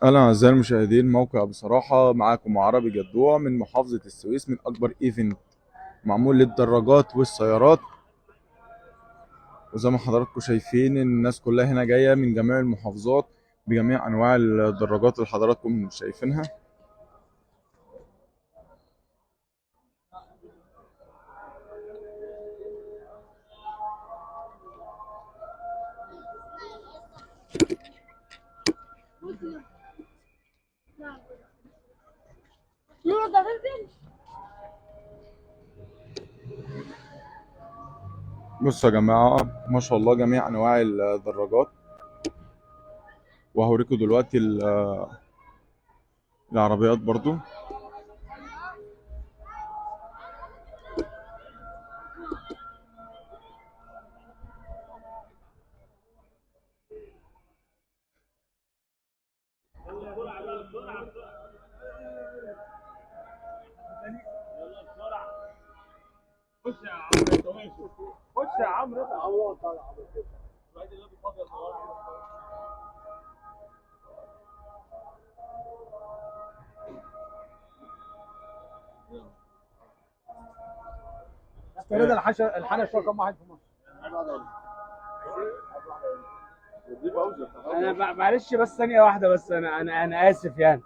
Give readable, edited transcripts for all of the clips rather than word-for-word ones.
أهلا أعزائي المشاهدين. موقع بصراحة معاكم عربي جدوع من محافظة السويس، من أكبر إيفنت معمول للدراجات والسيارات. وزي ما حضراتكم شايفين الناس كلها هنا جاية من جميع المحافظات بجميع أنواع الدراجات اللي حضراتكم شايفينها. بصوا يا جماعة، ما شاء الله جميع أنواع الدراجات. وهوريكم دلوقتي العربيات برضو. استيراد الحنش رقم واحد في مصر. انا معلش بس ثانيه واحده، بس انا اسف يعني.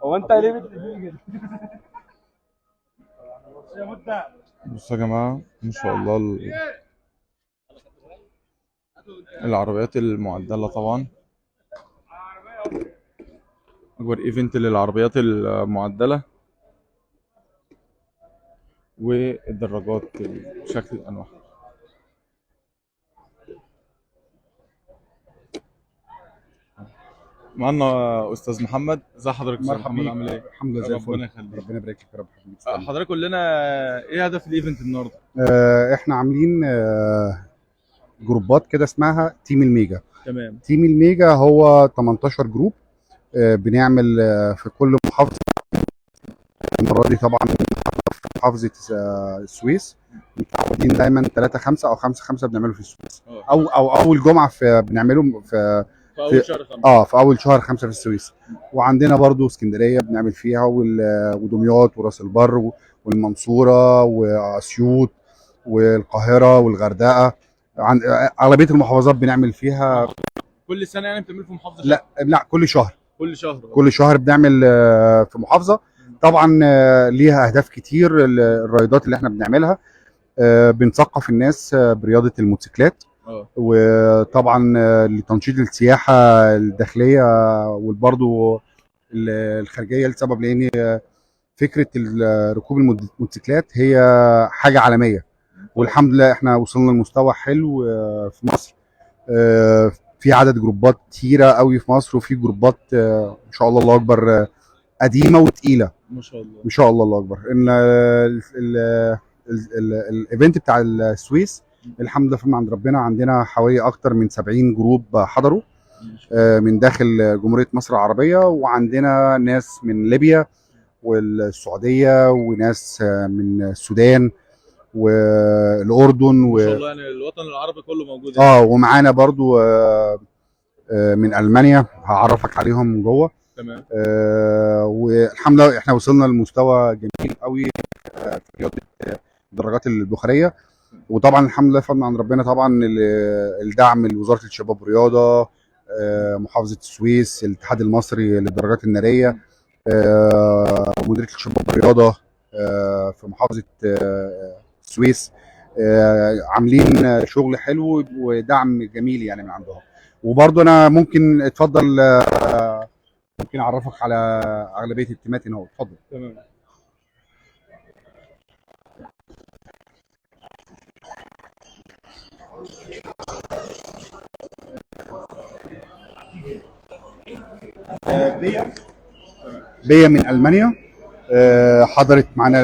هو انت ليه بتديني كده؟ بصوا يا جماعة، ما شاء الله العربيات المعدلة طبعا. أكبر إيفنت للعربيات المعدلة والدراجات بشكل الأنواع. معانا استاذ محمد. ازي حضرتك يا استاذ مرحبا محمد؟ بيك. عامل ايه؟ الحمد لله زي الفل. ربنا يخليك. ربنا يبارك لك يا رب حبيبي. تسلم. حضرتك قول لنا ايه هدف الايفنت النهارده؟ احنا عاملين جروبات كده اسمها تيم الميجا. تمام. تيم الميجا هو 18 جروب. بنعمل في كل محافظه. المره دي طبعا في محافظه السويس. متعودين دايما 3 5 او 5 5 بنعمله في السويس. او اول جمعه بنعمله في اول شهر 5. في اول شهر 5 في السويس. وعندنا برضو اسكندريه بنعمل فيها ودمياط وراس البر والمنصوره واسيوط والقاهره والغردقه. عن اغلبيه المحافظات بنعمل فيها. كل سنه يعني بتعمل في محافظه؟ لا كل شهر. كل شهر. كل شهر بنعمل في محافظه. طبعا ليها اهداف كتير الرايدات اللي احنا بنعملها. بنثقف الناس برياضه الموتوسيكلات. وطبعا لتنشيط السياحه الداخليه وبرضه الخارجيه، لسبب لان فكره ركوب الموتوسيكلات هي حاجه عالميه. والحمد لله احنا وصلنا لمستوى حلو في مصر. في عدد جروبات كتيره قوي في مصر، وفي جروبات ان شاء الله الله اكبر قديمه وتقيله. ما شاء الله. ان شاء الله الله اكبر. ان الايفنت بتاع السويس الحمد لله فضل عند ربنا، عندنا حوالي اكتر من 70 جروب حضروا من داخل جمهوريه مصر العربيه. وعندنا ناس من ليبيا والسعوديه، وناس من السودان والاردن ما شاء الله، يعني الوطن العربي كله موجود. ومعانا برضو من المانيا، هعرفك عليهم جوه. تمام. والحمد لله احنا وصلنا لمستوى جميل قوي في رياضه الدراجات البخاريه. وطبعا الحمد لله فضل عند ربنا، طبعا الدعم لوزاره الشباب والرياضه، محافظه السويس، الاتحاد المصري للدراجات الناريه، مديريه الشباب والرياضه في محافظه السويس. عاملين شغل حلو ودعم جميل يعني من عندهم. وبرضه انا ممكن اتفضل ممكن اعرفك على اغلبيه التيمات هنا. اتفضل. تمام. بيا من المانيا حضرت معانا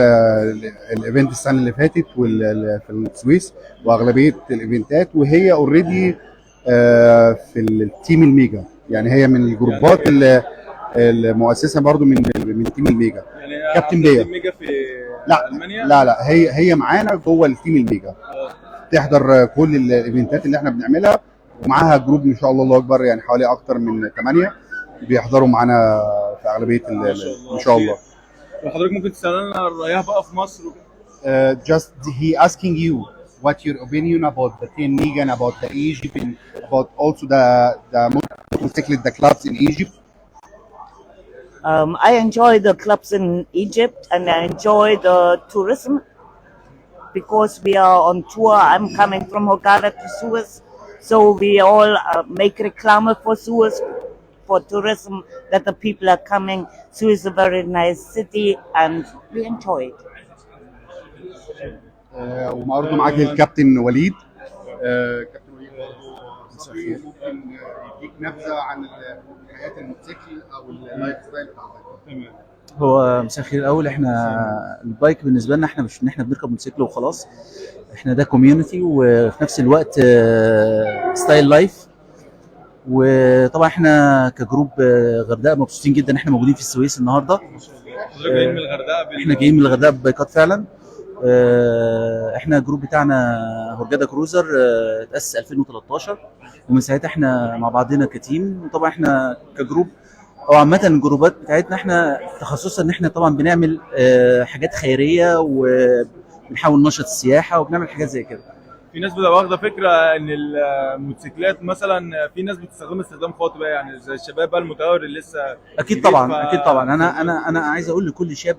الايفنت السنه اللي فاتت في السويس واغلبيه الايفنتات، وهي اوريدي في التيم الميجا. يعني هي من الجروبات المؤسسه برضو من تيم الميجا. يعني كابتن بيا. تيم ميجا في المانيا؟ لا هي معانا جوه التيم الميجا. تحضر كل الايفنتات اللي احنا بنعملها، ومعاها جروب ان شاء الله الله اكبر، يعني حوالي اكتر من 8 بيحضروا معانا في اغلبيه ان شاء الله. حضرتك ممكن تسالنا الرياح بقى في مصر Just he asking you what your opinion about the Ten Nigan, about the Egypt, and about also the motorcycle, the clubs in Egypt. I enjoy the clubs in Egypt and I enjoy the tourism because we are on tour. I'm coming from Hurghada to Suez, so we all make reclame for Suez, for tourism, that the people are coming. Suez is a very nice city and we enjoy it. وبرضه معاك الكابتن وليد. كابتن وليد برضه ممكن يديك نبذه عن حياه الموتوسيكل او اللايف ستايل بتاعتك. هو مساء الخير. الاول احنا البايك بالنسبه لنا احنا مش ان احنا بنركب موتوسيكل وخلاص، احنا ده كوميونتي وفي نفس الوقت ستايل لايف. وطبعا احنا كجروب غردقه مبسوطين جدا ان احنا موجودين في السويس النهارده. جايين من الغردقه احنا جايين من الغردقه ببايكات فعلا. احنا الجروب بتاعنا هورجادا كروزر اتأسس 2013 ومن ساعتها احنا مع بعضنا كتيم. وطبعا احنا كجروب او عامه الجروبات بتاعتنا احنا تخصصا ان احنا طبعا بنعمل حاجات خيريه وبنحاول ننشط السياحه وبنعمل حاجات زي كده. في ناس بتبقى واخده فكره ان الموتوسيكلات مثلا في ناس بتستخدمها استخدام خاطئ بقى، يعني زي الشباب بقى المتهور اللي لسه اكيد طبعا اكيد طبعا. انا عايز اقول لكل شاب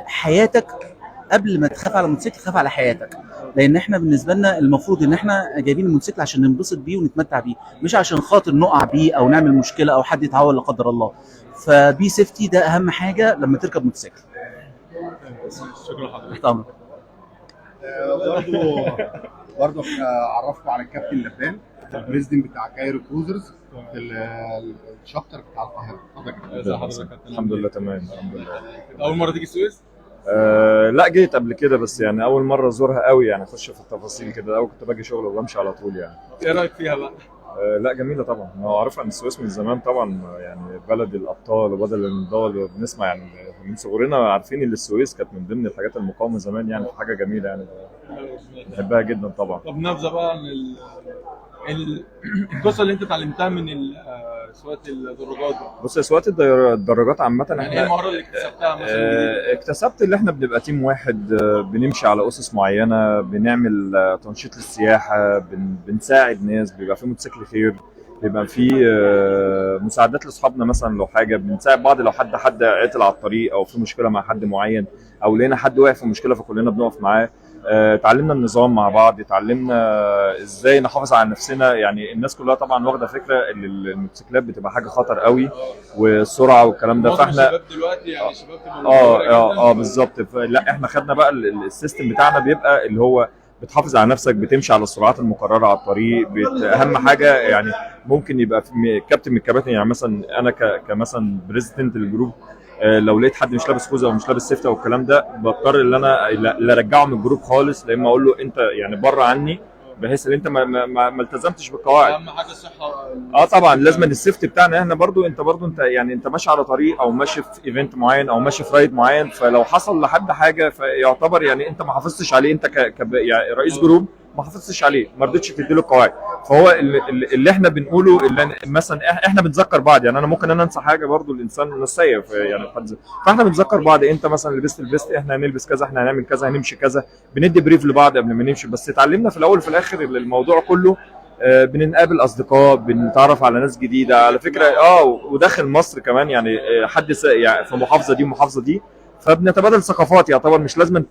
حياتك قبل ما تخاف على الموتوسيكل خاف على حياتك، لان احنا بالنسبه لنا المفروض ان احنا جايبين الموتوسيكل عشان ننبسط بيه ونتمتع بيه، مش عشان خاطر نقع بيه او نعمل مشكله او حد يتعور لا قدر الله. فبي سيفتي ده اهم حاجه لما تركب موتوسيكل. شكرا لحضرتك. تحت امرك. برضه عرفكم على الكابتن لبان البريزيدنت بتاع كايرو كروزرز في الشابتر بتاع القاهره. ازي حضرتك؟ الحمد لله تمام الحمد لله. اول مره تيجي السويس؟ لا جيت قبل كده بس يعني اول مره ازورها قوي، يعني اخش في التفاصيل كده. الاول كنت باجي شغل وبمشي على طول يعني. ايه رايك فيها بقى؟ لا جميله طبعا. هو عارف عن السويس من زمان طبعا، يعني بلد الابطال وبلد النضال. بنسمع يعني من صغرنا عارفين ان السويس كانت من ضمن الحاجات المقاومه زمان، يعني حاجه جميله يعني بحبها جدا طبعا. طب نبذه بقى عن القصه اللي انت اتعلمتها من سواقه الدراجات. بص يا سواقه الدراجات عامه يعني ايه المهاره اللي اكتسبتها مثلا؟ اكتسبت اللي احنا بنبقى تيم واحد، بنمشي على اسس معينه، بنعمل تنشيط للسياحه، بنساعد ناس، بيبقى في موتوسيكل خير، بيبقى في مساعدات لاصحابنا مثلا لو حاجه، بنساعد بعض لو حد عطل على الطريق او في مشكله مع حد معين او لقينا حد واقع في مشكله فكلنا بنقف معاه. اتعلمنا النظام مع بعض، اتعلمنا ازاي نحافظ على نفسنا. يعني الناس كلها طبعا واخده فكره ان الموتوسيكلات بتبقى حاجه خطر قوي والسرعه والكلام ده، فاحنا الشباب دلوقتي يعني شباب بالظبط. لا احنا خدنا بقى السيستم بتاعنا بيبقى اللي هو بتحافظ على نفسك، بتمشي على السرعات المقرره على الطريق. اهم حاجه يعني ممكن يبقى في كابتن من الكباتن، يعني مثلا انا كمثلا بريزيدنت الجروب، لو لقيت حد مش لابس خوذه او مش لابس سيفتي او الكلام ده، بضطر ان انا لا ارجعه من الجروب خالص، لا اما اقول له انت يعني بره عني، بحيث ان انت ما التزمتش بالقواعد. اهم حاجه الصحه. طبعا لازم السيفتي بتاعنا احنا برضو. انت يعني انت ماشي على طريق او ماشي في ايفنت معين او ماشي في رايد معين، فلو حصل لحد حاجه فيعتبر يعني انت ما حافظتش عليه، انت يعني رئيس جروب ما حافظتش عليه، ما رضيتش تديله القواعد. فهو اللي احنا بنقوله، اللي مثلا احنا بنذكر بعض. يعني انا ممكن انسى حاجه، برضو الانسان نسيه يعني فاحنا بنذكر بعض. انت مثلا لبست البست، احنا هنلبس كذا، احنا هنعمل كذا، هنمشي كذا، بندي بريف لبعض قبل ما نمشي. بس اتعلمنا في الاول وفي الاخر الموضوع كله بنقابل اصدقاء، بنتعرف على ناس جديده على فكره. وداخل مصر كمان يعني حد يعني في محافظه دي ومحافظه دي، فبنتبادل ثقافات. يعتبر مش لازم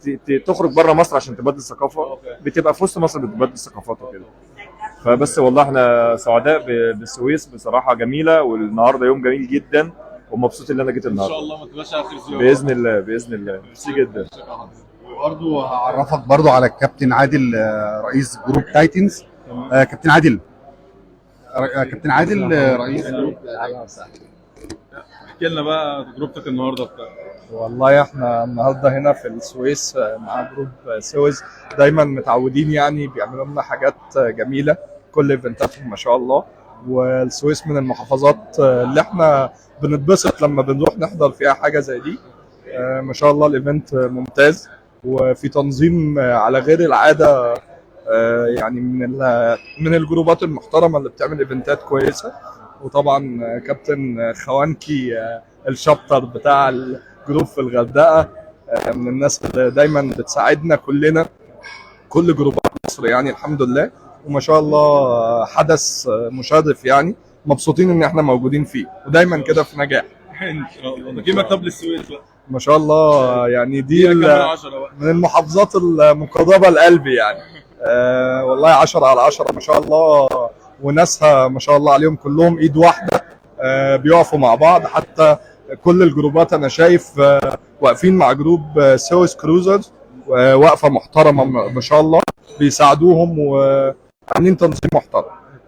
تخرج بره مصر عشان تبادل ثقافه، بتبقى في وسط مصر بتبادل ثقافات وكده. فبس والله احنا سعداء بالسويس بصراحه، جميله، والنهارده يوم جميل جدا ومبسوط ان انا جيت النهارده. ان شاء الله ما تبقاش اخر زياره. باذن الله باذن الله. ميرسي جدا. برضه هعرفك برضه على الكابتن عادل رئيس جروب تايتنز. كابتن عادل رئيس جروب. احكي لنا بقى تجربتك النهارده والله احنا النهارده هنا في السويس مع جروب سويس، دايما متعودين يعني بيعملوا لنا حاجات جميله، كل ايفنتاتهم ما شاء الله. والسويس من المحافظات اللي احنا بنتبسط لما بنروح نحضر فيها حاجه زي دي. ما شاء الله الايفنت ممتاز وفي تنظيم على غير العاده، يعني من الجروبات المحترمه اللي بتعمل ايفنتات كويسه. وطبعا كابتن خوانكي الشابتر بتاع الجروب في الغردقه، من الناس اللي دايما بتساعدنا كلنا، كل جروبات مصر يعني الحمد لله. وما شاء الله حدث مشرف يعني، مبسوطين ان احنا موجودين فيه ودايما كده في نجاح ان شاء الله. نجيب مكتب للسويس بقى ما شاء الله. يعني دي كمان 10 بقى. من المحافظات المقربه لقلبي يعني. والله 10 على 10 ما شاء الله، وناسها ما شاء الله عليهم كلهم ايد واحده، بيقفوا مع بعض. حتى كل الجروبات انا شايف واقفين مع جروب سويس كروزرز، واقفه محترمه ما شاء الله، بيساعدوهم وعاملين تنظيم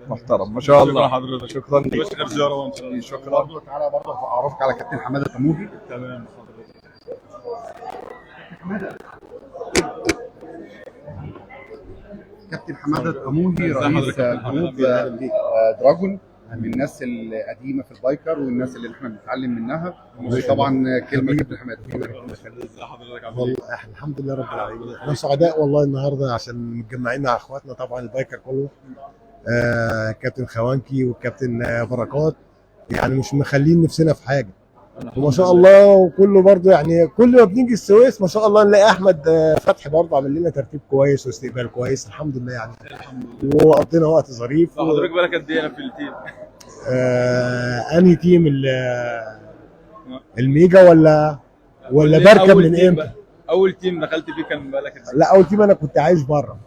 محترم ما شاء الله. شكرا حضرتك. شكرا ليك. بس زياره وان شاء الله. شكرا. تعالى برضه اعرفك على كابتن حماده تموجي. تمام كابتن حماده تموجي رئيس جروب دراجون، من الناس القديمه في البايكر والناس اللي احنا بنتعلم منها. وطبعا كلمه كابتن حماده. والله احنا الحمد لله رب العالمين، احنا سعداء والله النهارده عشان متجمعين مع اخواتنا طبعا البايكر كله. كابتن خوانكي والكابتن بركات، يعني مش مخلين نفسنا في حاجه وما شاء الله. وكله برضه يعني كل ما بنيجي السويس ما شاء الله نلاقي احمد فتحي برضه عامل لنا ترتيب كويس واستقبال كويس الحمد لله يعني. وقضينا وقت ظريف. حضرتك بالك قد ايه في التيم؟ انهي تيم الميجا ولا بركب من امتى؟ اول تيم دخلت فيه كان بالك قد ايه؟ لا اول تيم انا كنت عايش بره،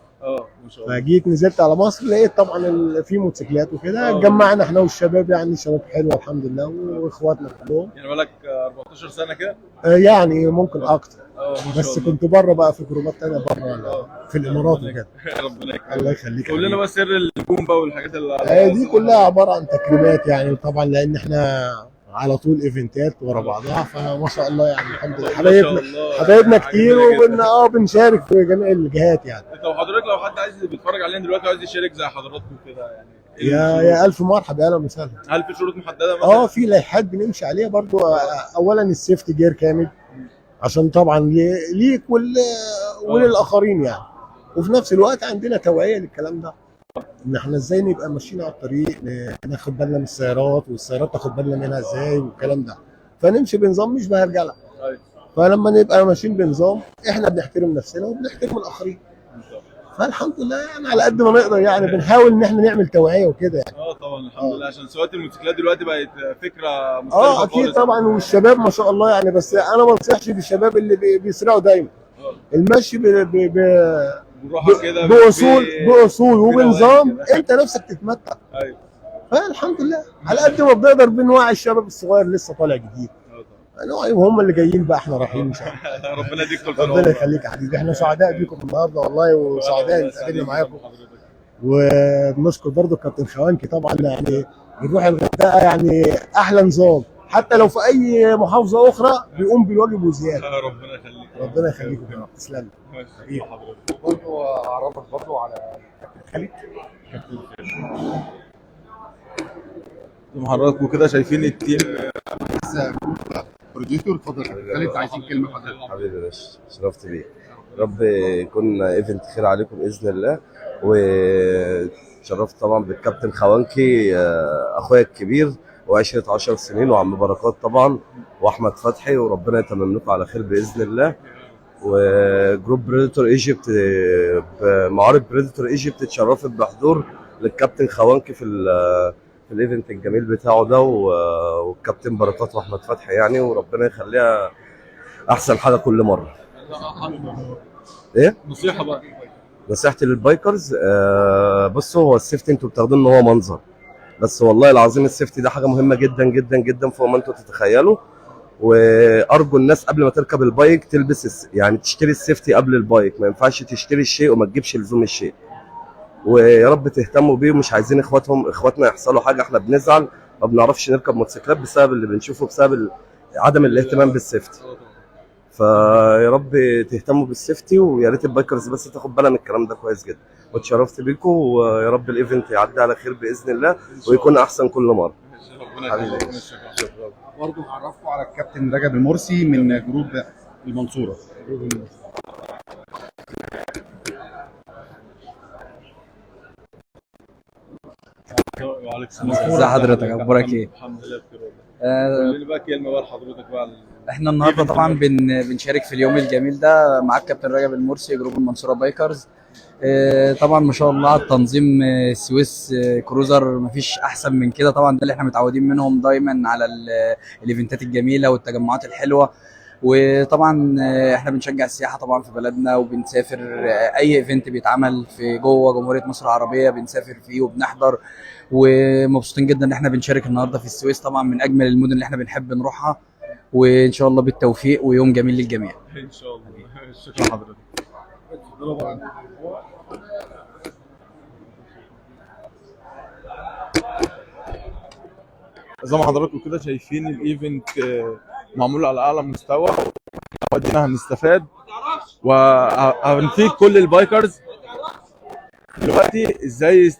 ما شاء الله. فجيت نزلت على مصر لقيت طبعا في موتوسيكلات وكده، اتجمعنا احنا والشباب يعني شباب حلوه الحمد لله واخواتنا كلهم. يعني بالك 14 سنه كده؟ يعني ممكن اكتر، ما شاء بس الله. كنت بره بقى في جروبات تانية بره في الامارات وكده. ربنا يكرمك. الله يخليك. قول لنا بقى سر النجوم بقى والحاجات اللي دي كلها عباره عن تكريمات يعني، طبعا لان احنا على طول ايفنتات ورا بعضها، فما شاء الله يعني الحمد لله حبايبنا كتير بنشارك في جميع الجهات يعني. طب حضرتك لو حد عايز بيتفرج علينا دلوقتي عايز يشارك زي حضراتكم كده يعني يا الف مرحبا يا اهلا وسهلا. هل في شروط محدده مثلا؟ في لائحات بنمشي عليها برضو. اولا السيفتي جير كامل عشان طبعا ليك وللاخرين يعني، وفي نفس الوقت عندنا توعيه للكلام ده، ان احنا ازاي نبقى ماشيين على الطريق، ناخد بالنا من السيارات والسيارات تاخد بالنا منها ازاي والكلام ده، فنمشي بنظام مش بهرجله. فلما نبقى ماشيين بنظام احنا بنحترم نفسنا وبنحترم الاخرين، فالحمد لله يعني على قد ما نقدر يعني بنحاول ان احنا نعمل توعيه وكده يعني. طبعا الحمد لله، عشان سواقه الموتوسيكلات دلوقتي بقت فكره مختلفه اكيد طبعا، والشباب ما شاء الله يعني، بس انا ما انصحش بالشباب اللي بيسرعوا دايما. المشي بالراحه كده باصول وبنظام انت نفسك تتمتع. ايوه فالحمد لله على قد ما بنقدر بنوعي الشباب الصغير لسه طالع جديد، نوعيهم هم اللي جايين بقى، احنا رايحين ان شاء الله. ربنا يديك كل ربنا يخليك يا حبيبي، احنا سعداء بيكم النهارده والله، وسعداء ان اتقابلنا معاكم. وبنشكر برضو كابتن خوانكي طبعا، يعني بنروح الغردقه يعني احلى نظام، حتى لو في اي محافظه اخرى بيقوم بالواجب وزياده. ربنا يخليك. ربنا يخليك تسلم. حبيبي حضرتك. برضه اعرفك برضه على كابتن خالد. حضراتكم كده شايفين التيم بروديوسر. اتفضل خالد، عايزين كلمه حضرتك. حبيبي يا باشا، شرفت بيك. رب يكون ايفنت خير عليكم باذن الله. وشرفت طبعا بالكابتن خوانكي اخويا الكبير وعشره 10 سنين، وعم بركات طبعا واحمد فتحي، وربنا يتمم لكم على خير باذن الله. وجروب بريدتور ايجيبت، معارض بريدتور ايجيبت اتشرفت بحضور للكابتن خوانكي في الايفنت الجميل بتاعه ده، والكابتن بركات واحمد فتحي يعني، وربنا يخليها احسن حاجه كل مره. ايه نصيحه بقى؟ نصيحتي للبايكرز، بصوا هو السيفتي انتوا بتاخدوه ان هو منظر، بس والله العظيم السيفتي ده حاجه مهمه جدا جدا جدا فوق ما انتوا تتخيلوا. وارجو الناس قبل ما تركب البايك تلبس يعني تشتري السيفتي قبل البايك، ما ينفعش تشتري الشيء وما تجيبش لزوم الشيء. ويا رب تهتموا بيه، ومش عايزين اخواتنا يحصلوا حاجه، احنا بنزعل ما بنعرفش نركب موتوسيكلات بسبب اللي بنشوفه، بسبب عدم الاهتمام بالسيفتي. فيا رب تهتموا بالسيفتي، ويا ريت البايكرز بس تاخد بالها من الكلام ده كويس جدا. واتشرفت بيكم، ويا رب الايفنت يعدي على خير باذن الله ويكون احسن كل مره. حبيبي برضه هعرفكم على الكابتن رجب المرسي من جروب المنصوره. ازي حضرتك، اخبارك ايه؟ الحمد لله بخير والله. قول لي بقى كلمه بقى لحضرتك بقى احنا النهارده طبعا بنشارك في اليوم الجميل ده مع الكابتن رجب المرسي، جروب المنصوره بايكرز. طبعا ما شاء الله على التنظيم، السويس كروزر مفيش احسن من كده طبعا، ده اللي احنا متعودين منهم دايما على الايفنتات الجميله والتجمعات الحلوه. وطبعا احنا بنشجع السياحه طبعا في بلدنا، وبنسافر اي ايفنت بيتعمل في جوه جمهوريه مصر العربيه بنسافر فيه وبنحضر، ومبسوطين جدا ان احنا بنشارك النهارده في السويس، طبعا من اجمل المدن اللي احنا بنحب نروحها، وان شاء الله بالتوفيق ويوم جميل للجميع. ان شاء الله. شكرا لحضرتك. زي ما حضراتكم كده شايفين الايفنت معمول على اعلى مستوى، ودينا هنستفاد وهنفيد كل البايكرز دلوقتي ازاي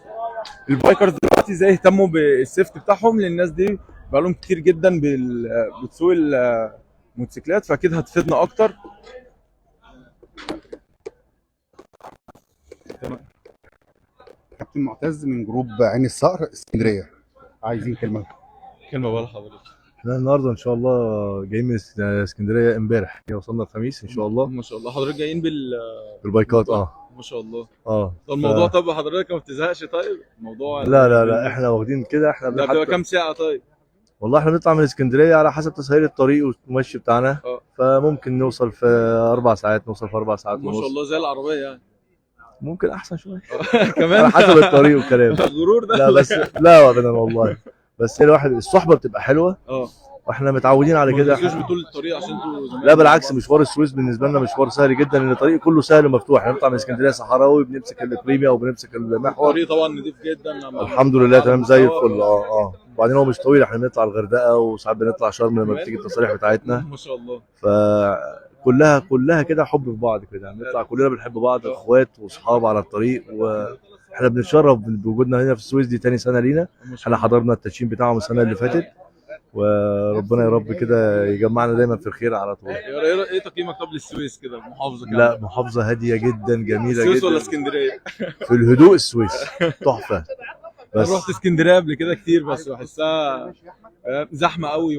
ازاي يهتموا بالسيفت بتاعهم، لان الناس دي بقالهم كتير جدا بتسوق الموتوسيكلات، فاكيد هتفيدنا اكتر. كابتن معتز من جروب عين الصقر اسكندريه، عايزين كلمه بقى لحضرتك. احنا النهارده ان شاء الله جايين من اسكندريه، امبارح وصلنا الخميس ان شاء الله. ما شاء الله حضرتك جايين بالبايكات. ما شاء الله. الموضوع طب حضرتك ما بتزهقش؟ طيب الموضوع لا احنا واخدين كده. احنا ده بتبقى كام ساعه طيب؟ والله احنا بنطلع من اسكندريه على حسب تسهيل الطريق والمشي بتاعنا. فممكن نوصل في 4 ساعات، نوصل في 4 ساعات ونص. ما شاء الله زي العربيه يعني. ممكن احسن شويه كمان على حسب الطريق والكلام. غرور ده. لا بس لا ابدا والله، بس هي الواحد الصحبه بتبقى حلوه. واحنا متعودين على كده. ما بتمشوش بطول الطريق عشان انتوا لا بالعكس، مشوار السويس بالنسبه لنا مشوار سهل جدا، لان الطريق كله سهل ومفتوح. احنا بنطلع من اسكندريه صحراوي، بنمسك البريميا وبنمسك المحور. الطريق طبعا نضيف جدا. الحمد لله تمام زي الفل. وبعدين هو مش طويل، احنا بنطلع الغردقه وساعات بنطلع شرم لما بتيجي التصاريح بتاعتنا. ما شاء الله. كلها كده حب في بعض كده، بنطلع كلنا بنحب بعض، اخوات واصحاب على الطريق. واحنا بنتشرف بوجودنا هنا في السويس، دي تاني سنه لينا. احنا حضرنا التدشين بتاعهم السنه اللي فاتت، وربنا يا رب كده يجمعنا دايما في الخير على طول. ايه تقييمك طب للسويس كده، محافظه كده؟ لا محافظه هاديه جدا، جميله جدا. السويس ولا اسكندريه؟ في الهدوء السويس تحفه. بس رحت اسكندريه قبل كده كتير، بس بحسها زحمه قوي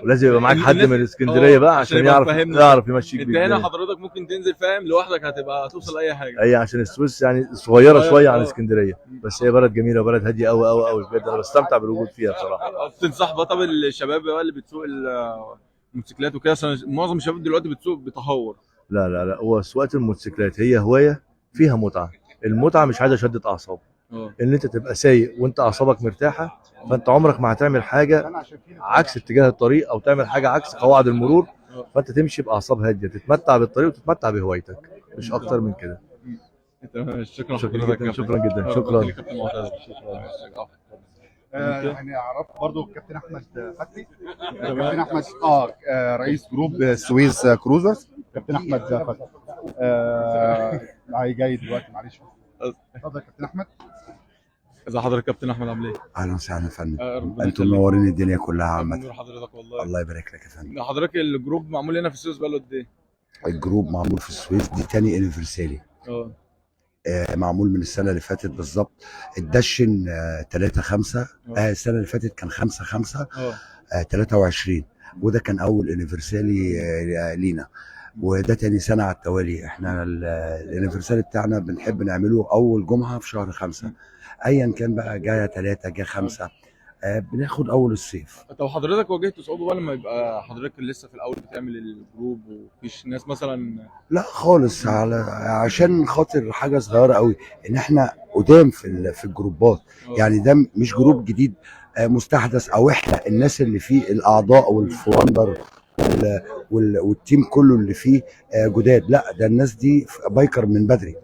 ولازم يبقى معاك حد من اسكندريه بقى عشان يعرف يمشيك. انت هنا حضرتك ممكن تنزل فاهم لوحدك، هتوصل اي حاجه. اي عشان السويس يعني صغيره شويه عن اسكندريه، بس هي بلد جميله وبلد هاديه قوي قوي قوي بجد. انا بستمتع بالوجود فيها بصراحه. تنصح بقى طب الشباب بقى اللي بتسوق الموتوسيكلات وكده، معظم الشباب دلوقتي بتسوق بتهور. لا هو سواقه الموتوسيكلات هي هوايه فيها متعه. المتعه مش عايزه شده اعصاب. ان انت تبقى سايق وانت اعصابك مرتاحه، فانت عمرك ما هتعمل حاجه عكس اتجاه الطريق او تعمل حاجه عكس قواعد المرور. فانت تمشي باعصاب هاديه، تتمتع بالطريق وتتمتع بهوايتك، مش اكتر من كده. شكرا جدا. شكرا. يعني اعرف برضو الكابتن احمد فتحي. الكابتن احمد رئيس جروب سويس كروزرز. كابتن احمد فتحي جاي دلوقتي، معلش. اتفضل يا كابتن احمد. ازي حضرتك كابتن احمد، عامل ايه؟ اهلا وسهلا يا فندم. انتم منورين الدنيا كلها عامه. حضرتك والله. الله يبارك لك يا فندم. حضرتك الجروب معمول هنا في السويس بقاله قد ايه؟ الجروب معمول في السويس دي تاني انيفرساري. معمول من السنه اللي فاتت بالظبط. الدشن 3/5. السنه اللي فاتت كان 5/5 23، وده كان اول انيفرساري لينا، وده تاني سنه على التوالي. احنا الانيفرساري بتاعنا بنحب نعمله اول جمعه في شهر 5، ايا كان بقى، جايه 3 جايه 5، بناخد اول الصيف. طب حضرتك واجهت صعوبه بقى لما يبقى حضرتك لسه في الاول بتعمل الجروب ومفيش ناس مثلا؟ لا خالص، عشان خاطر حاجه صغيره قوي، ان احنا قدام في الجروبات. يعني ده مش جروب جديد مستحدث، او احنا الناس اللي فيه الاعضاء والفوندر والتيم كله اللي فيه جداد. لا ده الناس دي بايكر من بدري.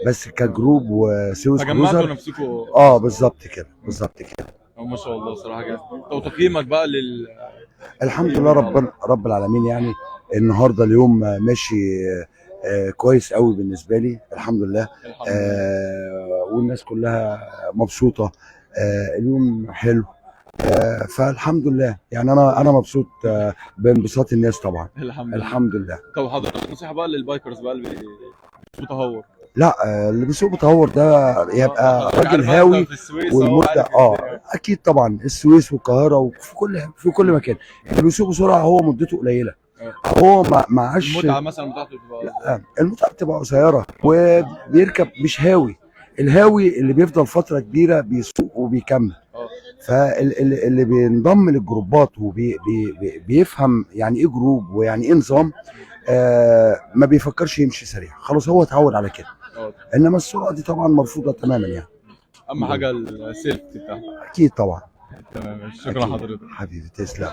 بس كجروب وسويس كروزر فجمعتوا نفسكم. بالظبط كده. ما شاء الله صراحه جامد. طب تقييمك بقى الحمد لله رب العالمين. يعني النهارده اليوم ماشي كويس قوي بالنسبه لي، الحمد لله. والناس كلها مبسوطه. اليوم حلو. فالحمد لله، يعني انا مبسوط بانبساط الناس طبعا. الحمد لله. الحمد لله. طب حضرتك نصيحه بقى للبايكرز بقى اللي مش متهور؟ لا اللي بيسوق بتهور ده يبقى راجل هاوي والمده اكيد طبعا السويس والقاهره وفي كل مكان اللي بيسوق بسرعه هو مدته قليله، هو معاش المتعه مثلا بتاعته لا المتعه بتبقى قصيره وبيركب مش هاوي. الهاوي اللي بيفضل فتره كبيره بيسوق وبيكمل. فاللي بينضم للجروبات وبيفهم يعني ايه جروب ويعني ايه نظام ما بيفكرش يمشي سريع، خلاص هو اتعود على كده. انما السرعه دي طبعا مرفوضه تماما يعني. اهم حاجه السيفتي بتاعها. اكيد طبعا. تمام، شكرا حضرتك حبيبي تسلم.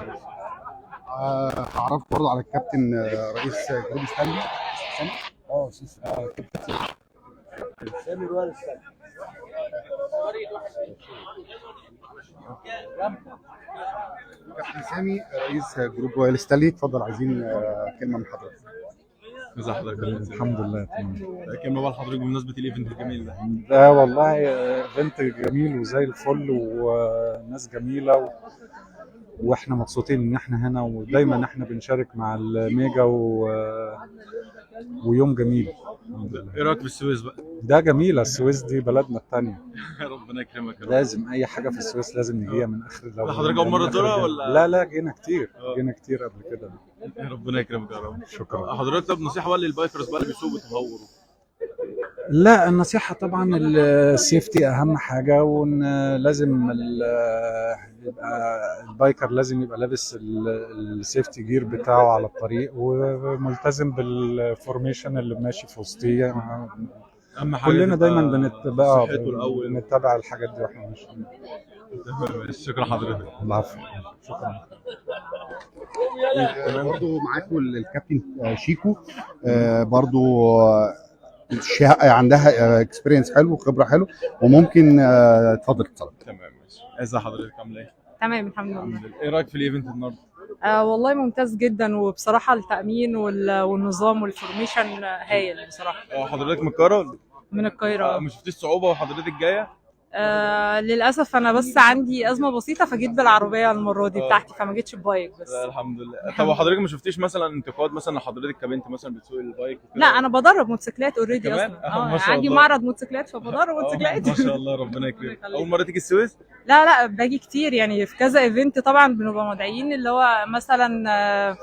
هعرف برضه على الكابتن رئيس جروب ستانلي سامي الوالد كابتن سامي رئيس جروب رويال ستانلي، اتفضل عايزين كلمه من حضرتك. ازي حضرتك؟ الحمد لله تمام. كلمه بقى لحضرتك بمناسبه الايفنت الجميل ده. ده والله ايفنت جميل وزي الفل وناس جميله واحنا مبسوطين ان احنا هنا ودايما احنا بنشارك مع الميجا ويوم جميل. ايه رايك في السويس بقى؟ ده جميله السويس دي بلدنا الثانيه. ربنا يكرمك يا رب. لازم اي حاجه في السويس لازم نجيها من اخر الدولة. حضرتك اول مره تزورها ولا؟ لا جينا كتير جينا كتير قبل كده. ربنا يكرمك يا رب. شكرا. حضرتك طب نصيحه بقى للبايكرز بقى اللي بيسوقوا بتهوروا؟ لا النصيحة طبعا السيفتي أهم حاجة، وإن لازم يبقى البايكر لازم يبقى لابس السيفتي جير بتاعه على الطريق وملتزم بالفورميشن اللي ماشي في وسطيه. أهم حاجة كلنا دايما بنتبع الحاجات دي واحنا ماشيين. شكرا حضرتك. العفو. شكرا. برضه معاكم الكابتن شيكو برضه عندها اكسبيرينس حلو وخبره حلو وممكن اتفضل اتصل. تمام ماشي. ازي حضرتك عامله ايه؟ تمام الحمد لله. ايه رايك في الايفنت النهارده؟ والله ممتاز جدا، وبصراحه التامين والنظام والفورميشن هايل بصراحه. حضرتك من القاهره؟ من القاهره. ما شفتيش صعوبه وحضرتك جايه؟ للاسف انا بس عندي ازمه بسيطه فجيت بالعربيه المره دي بتاعتي فما جيتش ببايك بس. الحمد لله. طب وحضرتك ما شفتيش مثلا انتقاد مثلا لحضرتك كبنت مثلا بتسوق البايك وكده؟ لا انا بدرب موتوسيكلات اوريدي اصلا. ما شاء عندي الله. معرض موتوسيكلات فبدرب موتوسيكلات. ما شاء الله ربنا يكرمك. اول مره تيجي السويس؟ لا باجي كتير يعني في كذا ايفنت طبعا بنبقى مدعيين اللي هو مثلا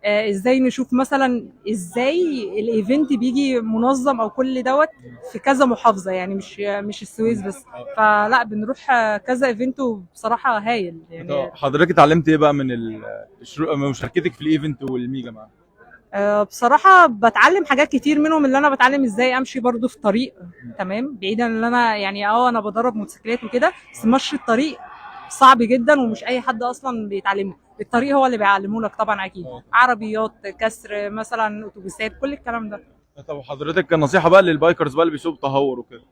ازاي نشوف مثلا ازاي الايفنت بيجي منظم او كل دوت في كذا محافظه يعني مش السويس بس. فلا بنروح كذا ايفنت وبصراحه هايل يعني. حضرتك اتعلمت ايه بقى من مشاركتك في الايفنت والميجا معاك؟ بصراحه بتعلم حاجات كتير منهم اللي انا بتعلم ازاي امشي برضو في طريق تمام، بعيدا ان انا يعني انا بدرب موتوسيكلات وكده، بس مشي الطريق صعب جدا ومش اي حد اصلا بيتعلمه. الطريق هو اللي بيعلمه لك طبعا اكيد. عربيات كسر مثلا اتوبيسات كل الكلام ده. طب حضرتك نصيحه بقى للبايكرز بقى اللي بيسوقوا تهور وكده؟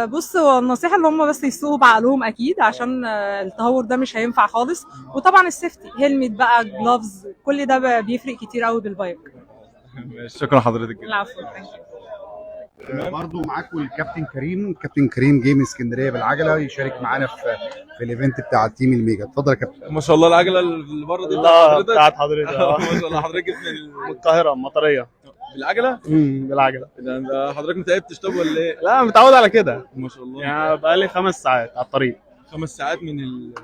بص هو النصيحه اللي هم بس يسوقوا بعقلهم اكيد عشان التهور ده مش هينفع خالص، وطبعا السيفتي هيلمت بقى جلافز كل ده بيفرق كتير قوي بالبايك. شكرا حضرتك. العفو. برضه معاكم الكابتن كريم. كابتن كريم جه من اسكندريه بالعجله يشارك معانا في الايفنت بتاع تيم الميجا. اتفضل يا كابتن. ما شاء الله العجله اللي بره دي بتاعت حضرتك. ما شاء الله. حضرتك من القاهره المطريه بالعجله؟ بالعجله. ده حضرتك ما تعبتش طب ولا ايه؟ لا متعود على كده ما شاء الله. يعني بقالي 5 ساعات على الطريق. 5 ساعات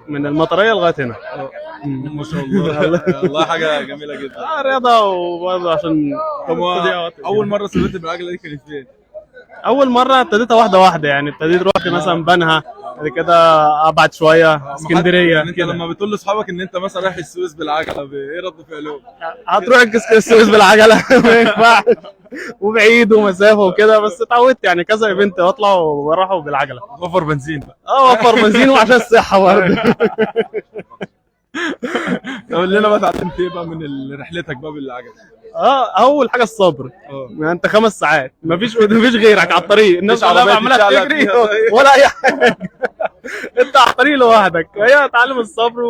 من المطريه لغايه هنا. ما شاء الله. والله حاجه جميله جدا. رياضه وبرضه عشان اول مره سافرت بالعجله دي كانت فين؟ اول مره ابتديتها واحده يعني ابتديت رحت مثلا بنها بعد كده ابعد شويه اسكندريه. انت لما بتقول لاصحابك ان انت مثلا رايح السويس بالعجله ايه رد فعلهم؟ هتروح السويس بالعجله ما ينفعش وبعيد ومسافه وكده، بس اتعودت يعني كذا ايفنت اطلع واروح بالعجله. وفر بنزين بقى. وفر بنزين وعشان الصحه برضه. قول لنا بقى اتعلمت ايه بقى من رحلتك بقى بالعجله؟ اول حاجه الصبر. يعني انت 5 ساعات مفيش غيرك على الطريق، الناس كلها عماله تجري ولا اي حاجه. انت على الطريق لوحدك. هي تعلم الصبر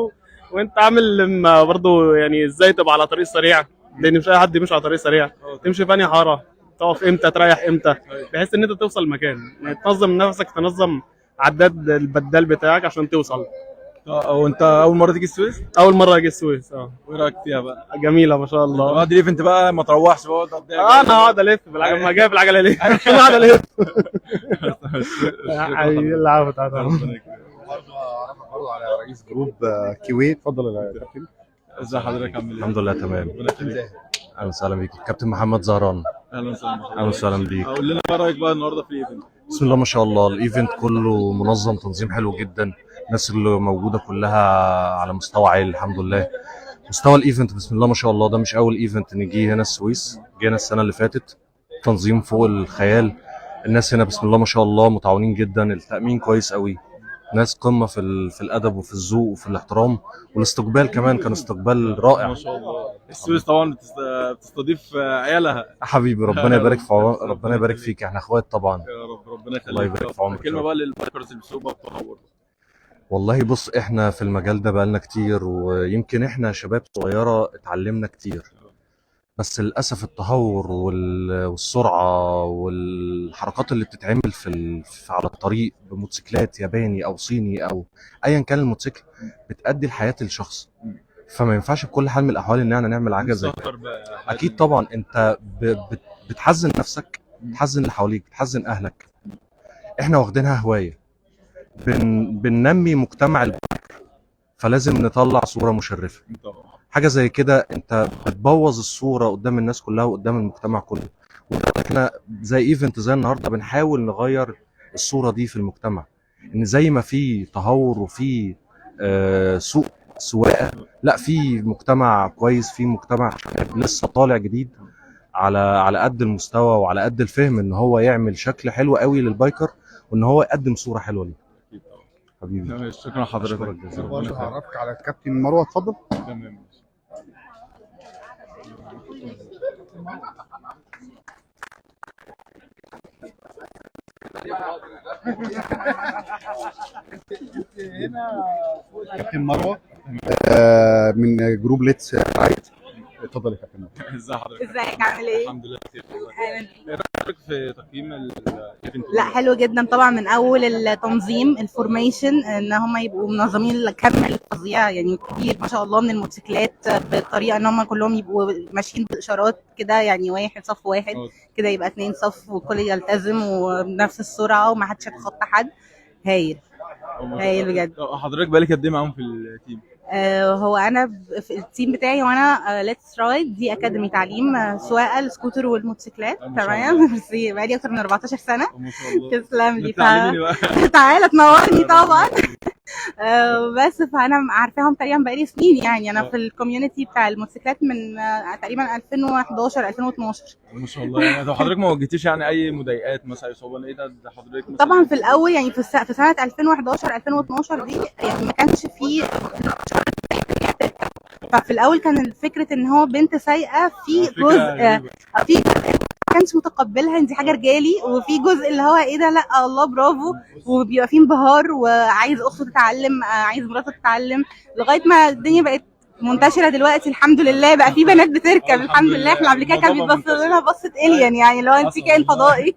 وانت عامل برضه يعني ازاي تبقى على طريق سريع، لان مش اي حد يمشي على طريق سريع. تمشي في انهي حاره، تقف امتى، تريح امتى، بحيث ان انت توصل المكان. يعني تنظم نفسك، تنظم عداد البدال بتاعك عشان توصل. وانت اول مره تيجي السويس؟ اول مره اجي السويس. وايه رايك فيها بقى؟ جميله ما شاء الله. بعد الايفنت بقى ما تروحش بقى انا هقعد الف بالعجله، ما جايب العجله ليه؟ انا قاعد الف. العفو تعالى. برضه على رئيس جروب كيوي. اتفضل يا كابتن. ازي حضرتك عامل ايه؟ الحمد لله تمام. اهلا وسهلا بيك كابتن محمد زهران. اهلا وسهلا. اهلا وسهلا بيك. قول لنا بقى رايك بقى النهارده في الايفنت. بسم الله ما شاء الله، الايفنت كله منظم، تنظيم حلو جدا، الناس اللي موجوده كلها على مستوى عالي الحمد لله. مستوى الايفنت بسم الله ما شاء الله، ده مش اول ايفنت نجي هنا السويس، جينا السنه اللي فاتت، تنظيم فوق الخيال. الناس هنا بسم الله ما شاء الله متعاونين جدا، التامين كويس قوي، ناس قمه في الادب وفي الذوق وفي الاحترام، والاستقبال كمان كان استقبال رائع ما شاء الله. السويس طبعا بتستضيف عيالها. حبيبي ربنا يبارك في ربنا يبارك فيك، احنا اخوات طبعا. يا رب ربنا يخليك. الله يبارك في عمرك. كلمه بقى للبايكرز اللي بيسوقوا التهور. والله بص، احنا في المجال ده بقالنا كتير، ويمكن احنا شباب صغيره اتعلمنا كتير، بس للاسف التهور والسرعه والحركات اللي بتتعمل على الطريق بموتوسيكلات ياباني او صيني او ايا كان الموتوسيكل بتأدي لحياه الشخص، فما ينفعش بكل حال من الاحوال ان احنا نعمل حاجه زي كده. اكيد طبعا انت بتحزن نفسك، بتحزن اللي حواليك، بتحزن اهلك. احنا واخدينها هوايه، بننمي مجتمع البايكر، فلازم نطلع صوره مشرفه. حاجه زي كده انت بتبوظ الصوره قدام الناس كلها وقدام المجتمع كله، واحنا زي ايفنت زي النهارده بنحاول نغير الصوره دي في المجتمع، ان زي ما في تهور وفي سوق سواقه، لا في مجتمع كويس، في مجتمع شباب لسه طالع جديد على قد المستوى وعلى قد الفهم ان هو يعمل شكل حلو قوي للبايكر، وان هو يقدم صوره حلوه ليه. حبيبي شكرا لحضرتك. برضه هعرفك على الكابتن مروه. اتفضل. تمام. كابتن مروه من جروب ليتس رايد. اتفضل يا كابتن. ازي حضرتك؟ ازيك عامل ايه؟ الحمد لله بخير. اهلا. ايه رايك في تقييم الايفنت؟ لا حلو جدا طبعا، من اول التنظيم الفورميشن ان هم يبقوا منظمين الكم الفظيع يعني كبير ما شاء الله من الموتوسيكلات، بطريقه ان هم كلهم يبقوا ماشيين بالاشارات كده، يعني واحد صف واحد كده يبقى 2 صف والكل يلتزم وبنفس السرعه وما حدش يتخطى حد. هايل هايل بجد. حضرتك بقالك قد ايه معاهم في التيم؟ هو انا في التيم بتاعي، وانا ليتس رايد دي اكاديمي تعليم سواقه السكوتر والموتوسيكلات. تمام. ميرسي. بقالي اكتر من 14 سنه. ما شاء الله. تسلم لي. تعالى تنورني طبعا. بس فانا عارفاهم تقريبا بقالي سنين، يعني انا في الكوميونتي بتاع الموتوسيكلات من تقريبا 2011 2012. ما شاء الله. يعني طب حضرتك ما واجهتيش يعني اي مضايقات مثلا، اصابه ايه ده حضرتك مثلا؟ طبعا في الاول يعني في سنه 2011 2012 دي يعني ما كانش فيه، ففي الاول كان فكره ان هو بنت سايقه في جزء ما كانش متقبلها ان دي حاجه رجالي، وفي جزء اللي هو ايه ده لا الله برافو، وبيبقى فيه انبهار وعايز اخته تتعلم، عايز مراته تتعلم، لغايه ما الدنيا بقت منتشره دلوقتي الحمد لله، بقى في بنات بتركب الحمد لله. احنا قبل كده كان بيتبص لنا بصه الين، يعني لو انت كائن فضائي.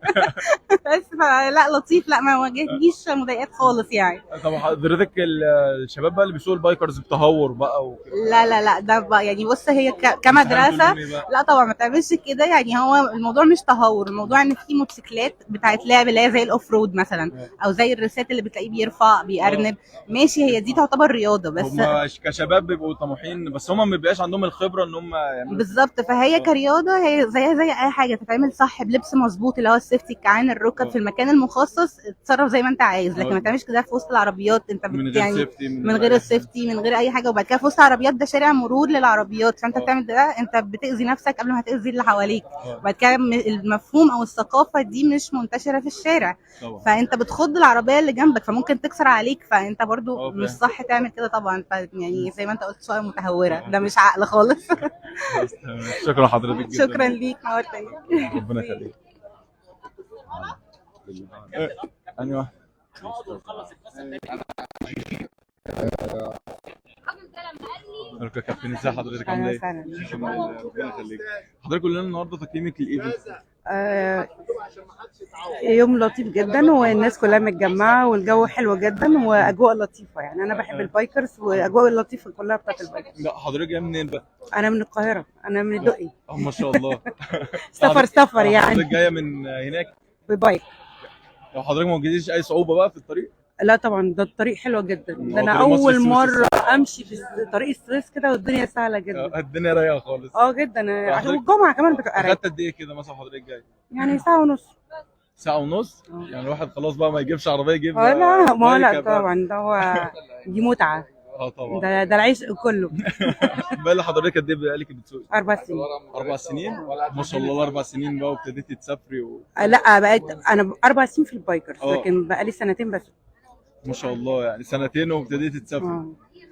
بس فلا لطيف، لا ما واجهتنيش مضايقات خالص يعني. طب حضرتك الشباب بقى اللي بيسوقوا البايكرز بتهور بقى وكده؟ لا ده بقى يعني بص، هي كمدرسه لا طبعا ما تعملش كده، يعني هو الموضوع مش تهور، الموضوع ان في موتوسيكلات بتاعت لعب اللي هي زي الاوف رود مثلا، او زي الريسات اللي بتلاقيه بيرفع بيأرنب، ماشي هي دي تعتبر رياضه، بس هم كشباب بيبقوا طموحين بس هم ما بيبقاش عندهم الخبره ان هم يعملوا بالظبط. فهي كرياضه هي زيها زي اي حاجه، تتعمل صح بلبس مظبوط اللي هو السيفتي، كعان الركب في المكان المخصص، تتصرف زي ما انت عايز، لكن ما تعملش كده في وسط العربيات. انت يعني من غير السيفتي من غير اي حاجه، وبعد كده في وسط العربيات ده شارع مرور للعربيات، فانت بتعمل ده انت بتاذي نفسك قبل ما تاذي اللي حواليك. وبعد كده المفهوم او الثقافه دي مش منتشره في الشارع، فانت بتخض العربيه اللي جنبك فممكن تكسر عليك، فانت برضو مش صح تعمل كده طبعا. يعني زي ما انت قلت شويه متهوره، ده مش عقل خالص. شكرا لحضرتك جدا. شكرا ليك، نورتني. ربنا يخليك. ايوه يا كابتن، ازي حضرتك عامل ايه؟ ربنا يخليك. حضرتك قول لنا النهارده تقييمك للايفنت. يوم لطيف جدا والناس كلها متجمعه والجو حلو جدا واجواء لطيفه، يعني انا بحب البايكرز واجواء اللطيفه كلها بتاعت البايكرز. لا حضرتك جايه منين بقى؟ انا من القاهره، انا من الدقي. ما شاء الله. سفر يعني. حضرتك جايه من هناك ببايك. لو حضرتك ما واجهتيش اي صعوبه بقى في الطريق؟ لا طبعا، ده الطريق حلو جدا، ده انا طريق مصر اول السويس مره امشي في طريق السويس كده والدنيا سهله جدا. الدنيا رايقه خالص. جدا، عشان الجمعه كمان بتبقى رايقه. اخدت قد ايه كده مثلا حضرتك جاي؟ يعني ساعه ونص. ساعه ونص؟ يعني الواحد خلاص بقى ما يجيبش عربيه يجيب لا ما هو لا بايك بقى. طبعا، ده هو دي متعه. طبعا. ده العيش كله. بقى لي حضرتك قد ايه بقالك بتسوقي؟ 4 سنين. 4 سنين؟ ما شاء الله 4 سنين بقى وابتديتي تسافري لا بقيت انا 4 سنين في البايكرز، اه. لكن بقى لي سنتين بس. ما شاء الله، يعني سنتين وابتديتي تسافري.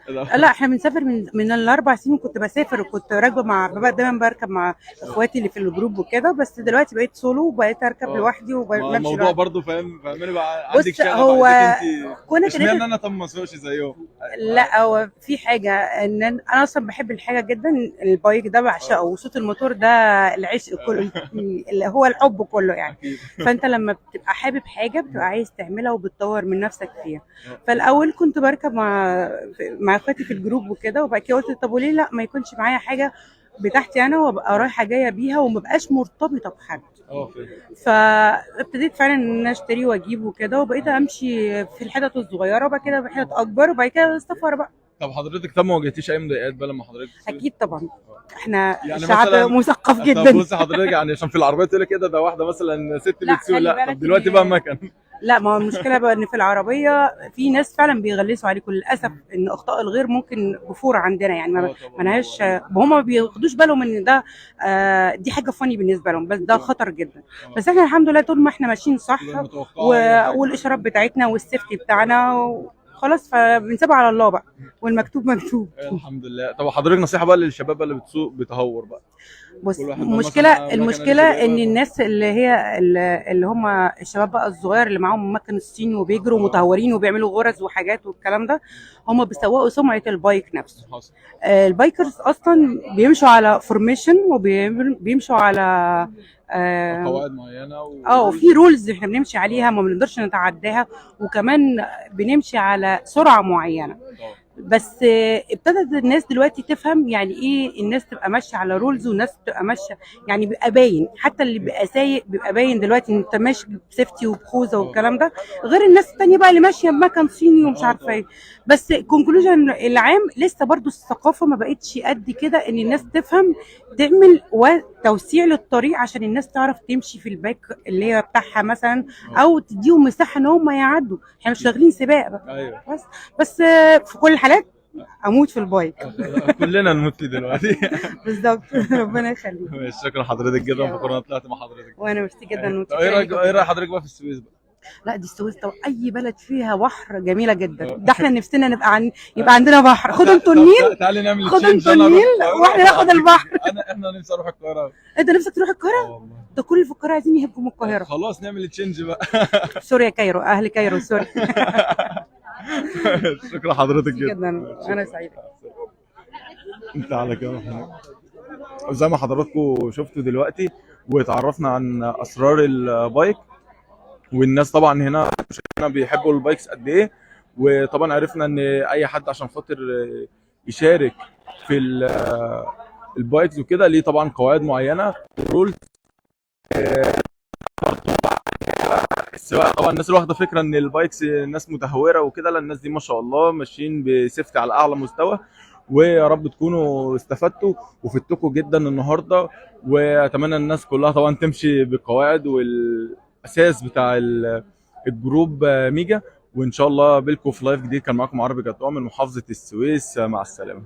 لا احنا بنسافر من ال4 سنين كنت بسافر، وكنت راكبه دايما بركب مع اخواتي اللي في الجروب وكده، بس دلوقتي بقيت سولو وبقيت اركب لوحدي وبمشي. الموضوع برضه فاهماني بقى عندك بص، شغف هو انت كونك اشمعنى انا طب ما اسوقش زيهم؟ لا هو في حاجه ان انا اصلا بحب الحاجه جدا، البايك ده بعشقه وصوت الموتور ده العشق كله، اللي هو الحب كله يعني. فانت لما بتبقى حابب حاجه بتبقى عايز تعملها وبتطور من نفسك فيها. فالاول كنت بركب مع اخواتي في الجروب وكده، وبعد كده قلت طب وليه لا ما يكونش معايا حاجه بتاعتي انا وابقى رايحه جايه بيها وما بقاش مرتبطه بحد. فابتديت فعلا ان انا اشتري واجيب وكده، وبقيت امشي في الحتت الصغيره وبعد كده في حتت اكبر وبعد كده السفر بقى. طب حضرتك ما واجهتيش اي مضايقات بقى لما حضرتك اكيد طبعا، احنا يعني شعب مثقف جدا. طب بصي حضرتك يعني عشان في العربيه تقول كده ده واحده مثلا ست لا، بتسوق، خلي لا بالك طب دلوقتي بقى مكن. لا ما هو المشكله بقى ان في العربيه في ناس فعلا بيغلسوا عليكم للاسف، ان اخطاء الغير ممكن بفور عندنا يعني ما لهاش، هم ما بياخدوش بالهم ان ده دي حاجه فاني بالنسبه لهم، بس ده خطر جدا. بس احنا الحمد لله طول ما احنا ماشيين صح والاشارات بتاعتنا والسيفتي بتاعنا خلاص، فبنسيبها على الله بقى والمكتوب مكتوب. الحمد لله. طب حضرتك نصيحه بقى للشباب اللي بتسوق بتهور بقى؟ بص، المشكله ان الناس اللي هم الشباب بقى الصغير اللي معاهم مكن الصيني وبيجروا متهورين وبيعملوا غرز وحاجات والكلام ده، هم بيسوقوا سمعه البايك نفسه. البايكرز اصلا بيمشوا على فورميشن وبيمشوا على قواعد معينه وفي رولز احنا بنمشي عليها ما بنقدرش نتعداها، وكمان بنمشي على سرعه معينه. بس ابتدت الناس دلوقتي تفهم يعني ايه الناس تبقى ماشيه على رولز والناس تبقى ماشيه، يعني بيبقى باين، حتى اللي بيبقى سايق بيبقى باين دلوقتي ان انت ماشي بسيفتي وبخوذه والكلام ده، غير الناس التانيه بقى اللي ماشيه بمكان صيني ومش عارفه ايه. بس الكونكلوجن العام لسه برضو الثقافه ما بقتش قد كده ان الناس تفهم تعمل توسيع للطريق عشان الناس تعرف تمشي في الباك اللي هي بتاعها مثلا، او تديهم مساحه ان هم يعدوا. احنا مش شغالين سباق بقى. بس في كل الحالات اموت في البايك. كلنا نموت فيه دلوقتي. بالظبط. ربنا يخليك. شكرا حضرتك جدا، فخورنا طلعت مع حضرتك. وانا ميرسي جدا. ايه رايك حضرتك بقى في السويس بقى؟ لا دي السويس طبعا اي بلد فيها بحر جميله جدا، ده احنا نفسنا يبقى عندنا بحر. خدوا انتوا النيل، تعالي نعمل خدوا انتوا النيل واحنا ناخد البحر. احنا نفسي اروح القاهره. انت نفسك تروح القاهره؟ ده كل اللي في القاهره عايزين يهبوا من القاهره. خلاص نعمل تشينج بقى. سوري يا كايرو، اهل كايرو سوري. شكرا حضرتك جدا. انا سعيده. انت على كده. زي ما حضراتكم شفتوا دلوقتي واتعرفنا عن اسرار البايك، والناس طبعا هنا بيحبوا البايكس قد ايه، وطبعا عرفنا ان اي حد عشان خاطر يشارك في البايكس وكده ليه طبعا قواعد معينه رولز. طبعا الناس اللي واخده فكره ان البايكس ناس متهوره وكده، لا الناس دي ما شاء الله ماشيين بسيفتي على اعلى مستوى. ويا رب تكونوا استفدتوا وفدتكم جدا النهارده، واتمنى الناس كلها طبعا تمشي بالقواعد والاساس بتاع الجروب ميجا. وان شاء الله بيلكم في لايف جديد. كان معاكم عربي جدوع من محافظه السويس، مع السلامه.